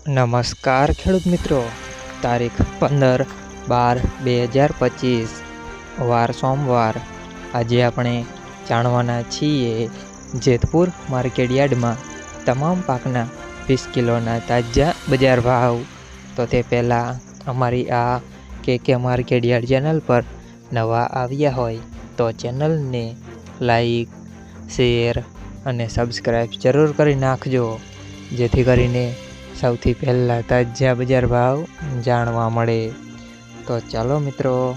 નમસ્કાર ખેડૂત મિત્રો, તારીખ 15/12/2025 વાર સોમવાર। આજે આપણે જાણવાના છીએ જેતપુર માર્કેટયાર્ડમાં તમામ પાકના 20 કિલોના તાજા બજાર ભાવ। તો તે પહેલાં અમારી આ કે માર્કેટયાર્ડ ચેનલ પર નવા આવ્યા હોય તો ચેનલને લાઈક, શેર અને સબસ્ક્રાઈબ જરૂર કરી નાખજો, જેથી કરીને સૌથી પહેલાં તાજા બજાર ભાવ જાણવા મળે। તો ચાલો મિત્રો,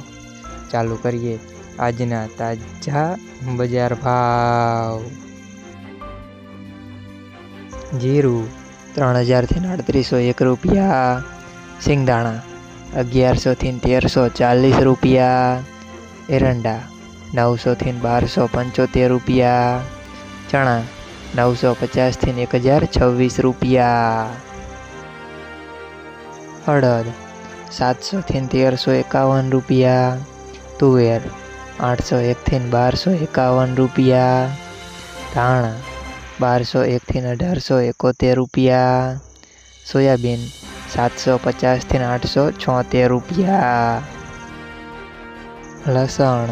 ચાલુ કરીએ આજના તાજા બજાર ભાવ। જીરું 3000 થી 3801 રૂપિયા, સિંગદાણા 1100 થી 1340 રૂપિયા, એરંડા 900 થી 1275 રૂપિયા, ચણા 950 થી 1026 રૂપિયા, અડદ 700 થી 1351 રૂપિયા, તુવેર 801 થી 1251 રૂપિયા, ધાણા 1201 થી 1871 રૂપિયા, સોયાબીન 750 થી 876 રૂપિયા, લસણ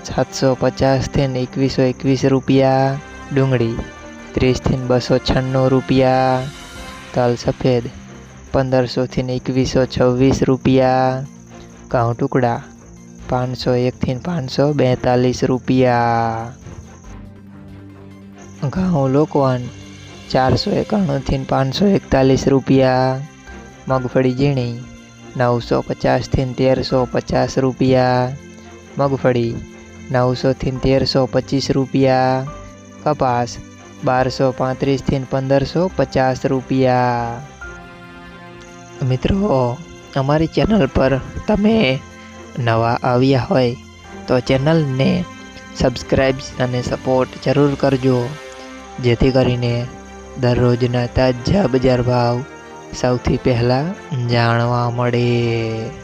750 થી 2121 રૂપિયા, ડુંગળી 30 થી 296 રૂપિયા, તલ સફેદ 1500 થી 2126 રૂપિયા, ઘઉં ટુકડા 501 થી 542 રૂપિયા, ઘઉં લોકવન 491 થી 541 રૂપિયા, મગફળી ઝીણી 950 થી 1350 રૂપિયા, મગફળી 900 થી 1325 રૂપિયા, કપાસ 1235 થી 1550 રૂપિયા। મિત્રો, અમારી ચેનલ પર તમે નવા આવ્યા હોય તો ચેનલને સબસ્ક્રાઈબ અને સપોર્ટ જરૂર કરજો, જેથી કરીને દરરોજના તાજા બજાર ભાવ સૌથી પહેલાં જાણવા મળે।